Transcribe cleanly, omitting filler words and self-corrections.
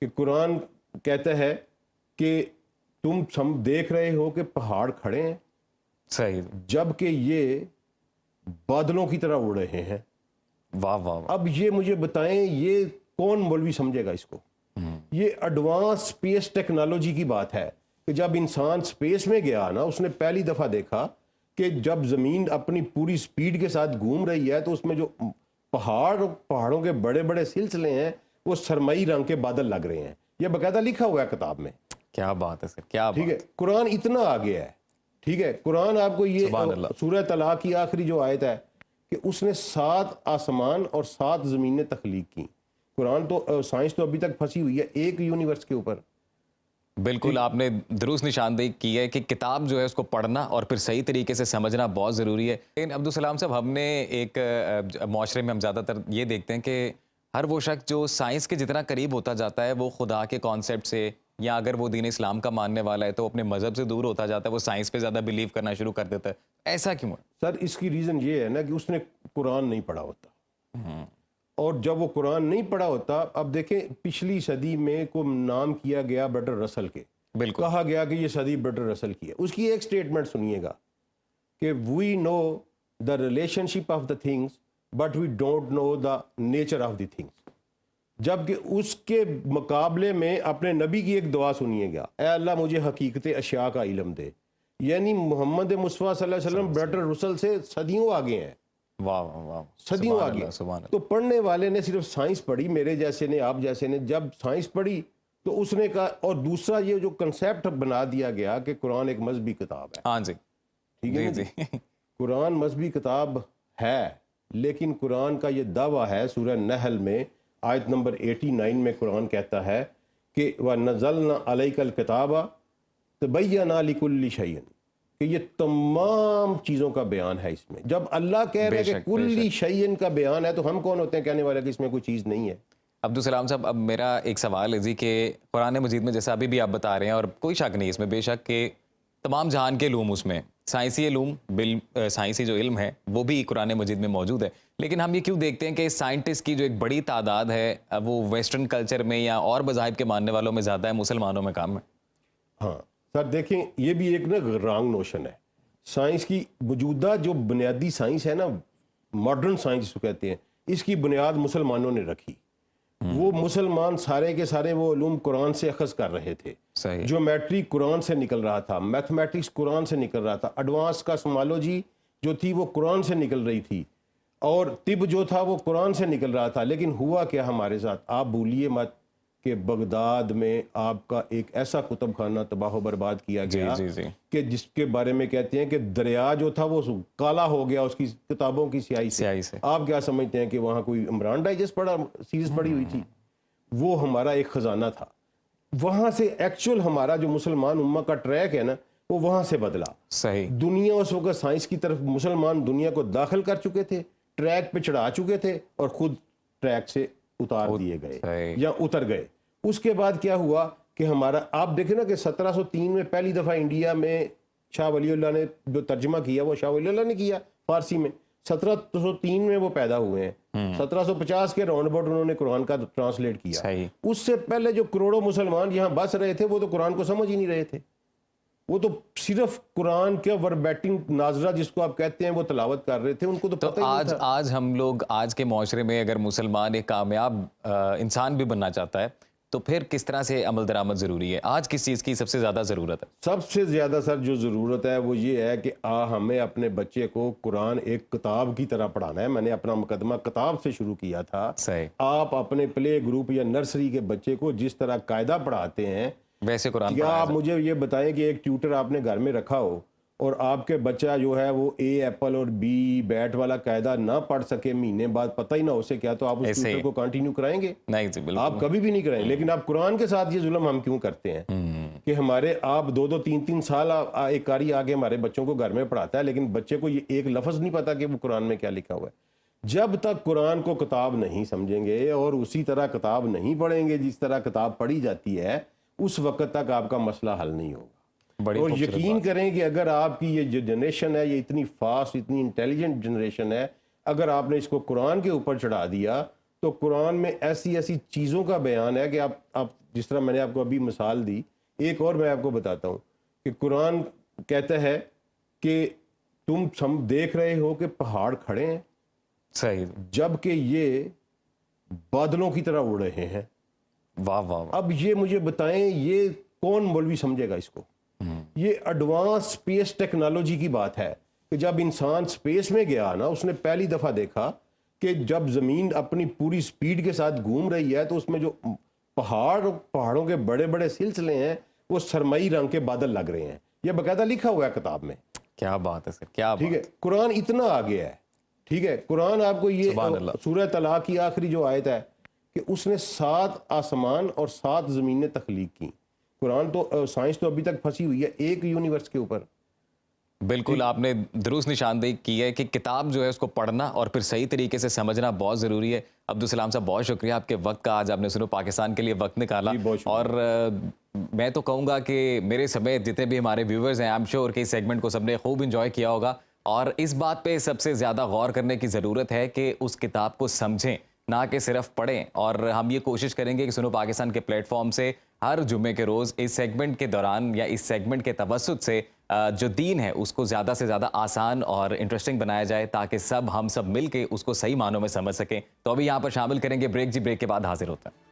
کہ قرآن کہتا ہے کہ تم دیکھ رہے ہو کہ پہاڑ کھڑے ہیں صحیح. جب کہ یہ بادلوں کی طرح اڑ رہے ہیں. واہ واہ. اب یہ مجھے بتائیں یہ کون مولوی سمجھے گا اس کو؟ یہ ایڈوانس سپیس ٹیکنالوجی کی بات ہے کہ جب انسان سپیس میں گیا نا، اس نے پہلی دفعہ دیکھا کہ جب زمین اپنی پوری سپیڈ کے ساتھ گھوم رہی ہے تو اس میں جو پہاڑوں کے بڑے بڑے سلسلے ہیں وہ سرمئی رنگ کے بادل لگ رہے ہیں. یہ باقاعدہ لکھا ہوا ہے کتاب میں. کیا بات ہے سر، کیا ٹھیک ہے. قرآن اتنا آگے ہے. ٹھیک ہے. قرآن آپ کو یہ سورہ طلاق کی آخری جو آیت ہے کہ اس نے 7 آسمان اور 7 زمینیں تخلیق کی. قرآن تو سائنس تو ابھی تک پھنسی ہوئی ہے ایک یونیورس کے اوپر. بالکل آپ نے درست نشاندہی کی ہے کہ کتاب جو ہے اس کو پڑھنا اور پھر صحیح طریقے سے سمجھنا بہت ضروری ہے. لیکن عبدالسلام صاحب، ہم نے ایک معاشرے میں ہم زیادہ تر یہ دیکھتے ہیں کہ ہر وہ شخص جو سائنس کے جتنا قریب ہوتا جاتا ہے وہ خدا کے کانسیپٹ سے، یا اگر وہ دین اسلام کا ماننے والا ہے تو اپنے مذہب سے دور ہوتا جاتا ہے، وہ سائنس پہ زیادہ بلیو کرنا شروع کر دیتا ہے. ایسا کیوں ہے؟ سر اس کی ریزن یہ ہے نا کہ اس نے قرآن نہیں پڑھا ہوتا. اور جب وہ قرآن نہیں پڑھا ہوتا، اب دیکھیں پچھلی صدی میں کو نام کیا گیا برٹر رسل کے. بالکل کہا گیا کہ یہ صدی برٹر رسل کی ہے. اس کی ایک سٹیٹمنٹ سنیے گا کہ we know the relationship of the things but we don't know the nature of the things. جبکہ اس کے مقابلے میں اپنے نبی کی ایک دعا سنیے گا، اے اللہ مجھے حقیقت اشیاء کا علم دے. یعنی محمد مصطفیٰ صلی اللہ علیہ وسلم برٹر رسل سے صدیوں آگے ہیں. واہ واہ، صدیوں آگے. تو پڑھنے والے نے صرف سائنس پڑھی، میرے جیسے نے، آپ جیسے نے جب سائنس پڑھی تو اس نے کہا. اور دوسرا یہ جو کنسیپٹ بنا دیا گیا کہ قرآن ایک مذہبی کتاب ہے. ہاں جی، ٹھیک ہے جی. قرآن مذہبی کتاب ہے، لیکن قرآن کا یہ دعویٰ ہے سورہ نحل میں آیت نمبر 89 میں قرآن کہتا ہے کہ وَنَزَّلْنَا عَلَيْكَ الْكِتَابَ تَبَيَّنَ لِكُلِّ شَيْءٍ، کہ یہ تمام چیزوں کا بیان ہے. اس میں جب اللہ کہہ رہے ہیں کہ کلی شیئن کا بیان ہے تو ہم کون ہوتے ہیں کہنے والے کہ اس میں کوئی چیز نہیں ہے؟ عبدالسلام صاحب، اب میرا ایک سوال ہے جی کہ قرآن مجید میں جیسا ابھی بھی آپ بتا رہے ہیں، اور کوئی شک نہیں اس میں بے شک کہ تمام جہان کے علوم، اس میں سائنسی علوم، سائنسی جو علم ہے وہ بھی قرآن مجید میں موجود ہے. لیکن ہم یہ کیوں دیکھتے ہیں کہ سائنٹسٹ کی جو ایک بڑی تعداد ہے وہ ویسٹرن کلچر میں یا اور مذاہب کے ماننے والوں میں زیادہ ہے، مسلمانوں میں کم ہے؟ ہاں سر دیکھیں، یہ بھی ایک نا رانگ نوشن ہے. سائنس کی موجودہ جو بنیادی سائنس ہے نا، ماڈرن سائنس جس کو کہتے ہیں، اس کی بنیاد مسلمانوں نے رکھی. وہ مسلمان سارے کے سارے وہ علوم قرآن سے اخذ کر رہے تھے. جیومیٹری قرآن سے نکل رہا تھا، میتھمیٹکس قرآن سے نکل رہا تھا، ایڈوانس کاسمالوجی جو تھی وہ قرآن سے نکل رہی تھی، اور طب جو تھا وہ قرآن سے نکل رہا تھا. لیکن ہوا کیا ہمارے ساتھ؟ آپ بھولیے مت کہ بغداد میں آپ کا ایک ایسا کتب خانہ تباہ و برباد کیا گیا کہ جس کے بارے میں کہتے ہیں کہ دریا جو تھا وہ کالا ہو گیا اس کی کتابوں کی سیاہی سے. آپ کیا سمجھتے ہیں کہ وہاں کوئی عمران ڈائجسٹ سیریز پڑھی ہوئی تھی؟ وہ ہمارا ایک خزانہ تھا. وہاں سے ایکچول ہمارا جو مسلمان امہ کا ٹریک ہے نا وہ وہاں سے بدلا. صحیح. دنیا اس وقت سائنس کی طرف مسلمان دنیا کو داخل کر چکے تھے، ٹریک پہ چڑھا چکے تھے، اور خود ٹریک سے اتار دیے گئے یا اتر گئے. اس کے بعد کیا ہوا کہ ہمارا، آپ دیکھیں نا کہ 1703 میں پہلی دفعہ انڈیا میں شاہ ولی اللہ نے جو ترجمہ کیا وہ شاہ ولی اللہ نے کیا فارسی میں. 1703 میں وہ پیدا ہوئے ہیں. 1750 کے راؤنڈ اباؤٹ انہوں نے قرآن کا ٹرانسلیٹ کیا. اس سے پہلے جو کروڑوں مسلمان یہاں بس رہے تھے وہ تو قرآن کو سمجھ ہی نہیں رہے تھے. وہ تو صرف قرآن کے وربیٹنگ ناظرہ جس کو آپ کہتے ہیں وہ تلاوت کر رہے تھے، ان کو تو پتہ ہی نہیں تھا. آج ہم لوگ، آج کے معاشرے میں اگر مسلمان ایک کامیاب انسان بھی بننا چاہتا ہے تو پھر کس طرح سے عمل درآمد ضروری ہے؟ آج کس چیز کی سب سے زیادہ ضرورت ہے؟ سب سے زیادہ سر جو ضرورت ہے وہ یہ ہے کہ ہمیں اپنے بچے کو قرآن ایک کتاب کی طرح پڑھانا ہے. میں نے اپنا مقدمہ کتاب سے شروع کیا تھا. آپ اپنے پلے گروپ یا نرسری کے بچے کو جس طرح قاعدہ پڑھاتے ہیں ویسے قرآن کیا آپ مجھے یہ بتائیں کہ ایک ٹیوٹر آپ نے گھر میں رکھا ہو اور آپ کے بچہ جو ہے وہ اے ایپل اور بی بیٹ والا قاعدہ نہ پڑھ سکے، مہینے بعد پتہ ہی نہ ہو سکے، کیا تو آپ اس ٹیوٹر کو کنٹینیو کرائیں گے؟ نہیں جی، بالکل آپ کبھی بھی نہیں کرائیں. لیکن آپ قرآن کے ساتھ یہ ظلم ہم کیوں کرتے ہیں کہ ہمارے آپ 2-3 سال ایک قاری آگے ہمارے بچوں کو گھر میں پڑھاتا ہے لیکن بچے کو یہ ایک لفظ نہیں پتا کہ وہ قرآن میں کیا لکھا ہوا ہے. جب تک قرآن کو کتاب نہیں سمجھیں گے اور اسی طرح کتاب نہیں پڑھیں گے جس طرح کتاب پڑھی جاتی ہے، اس وقت تک آپ کا مسئلہ حل نہیں ہوگا. اور یقین کریں کہ اگر آپ کی یہ جو جنریشن ہے یہ اتنی فاسٹ، اتنی انٹیلیجنٹ جنریشن ہے، اگر آپ نے اس کو قرآن کے اوپر چڑھا دیا تو قرآن میں ایسی ایسی چیزوں کا بیان ہے کہ آپ جس طرح میں نے آپ کو ابھی مثال دی، ایک اور میں آپ کو بتاتا ہوں کہ قرآن کہتا ہے کہ تم دیکھ رہے ہو کہ پہاڑ کھڑے ہیں صحیح، جب کہ یہ بادلوں کی طرح اڑ رہے ہیں. واہ واہ واہ. اب یہ مجھے بتائیں یہ کون مولوی سمجھے گا اس کو؟ یہ ایڈوانس اسپیس ٹیکنالوجی کی بات ہے کہ جب انسان اسپیس میں گیا نا، اس نے پہلی دفعہ دیکھا کہ جب زمین اپنی پوری سپیڈ کے ساتھ گھوم رہی ہے تو اس میں جو پہاڑوں کے بڑے بڑے سلسلے ہیں وہ سرمئی رنگ کے بادل لگ رہے ہیں. یہ باقاعدہ لکھا ہوا ہے کتاب میں. کیا بات ہے سر، کیا ٹھیک بات. ہے، قرآن اتنا آگے ہے. ٹھیک ہے، قرآن آپ کو یہ سبحان اللہ. سورہ طلاق کی آخری جو آیت ہے کہ اس نے 7 آسمان اور 7 زمینیں تخلیق کی. قرآن تو سائنس تو ابھی تک پھنسی ہوئی ہے ایک یونیورس کے اوپر. بالکل آپ نے درست نشاندہی کی ہے کہ کتاب جو ہے اس کو پڑھنا اور پھر صحیح طریقے سے سمجھنا بہت ضروری ہے. عبدالسلام صاحب بہت شکریہ آپ کے وقت کا، آج آپ نے سنو پاکستان کے لیے وقت نکالا. جی، بہت شکریہ. اور میں تو کہوں گا کہ میرے سمیت جتنے بھی ہمارے ویورز ہیں، آئی ایم شیور کہ اس سیگمنٹ کو سب نے خوب انجوائے کیا ہوگا. اور اس بات پہ سب سے زیادہ غور کرنے کی ضرورت ہے کہ اس کتاب کو سمجھیں، نہ کہ صرف پڑھیں. اور ہم یہ کوشش کریں گے کہ سنو پاکستان کے پلیٹ فارم سے ہر جمعے کے روز اس سیگمنٹ کے دوران یا اس سیگمنٹ کے توسط سے جو دین ہے اس کو زیادہ سے زیادہ آسان اور انٹرسٹنگ بنایا جائے تاکہ ہم سب مل کے اس کو صحیح معنوں میں سمجھ سکیں. تو ابھی یہاں پر شامل کریں گے بریک. جی بریک کے بعد حاضر ہوتا ہے.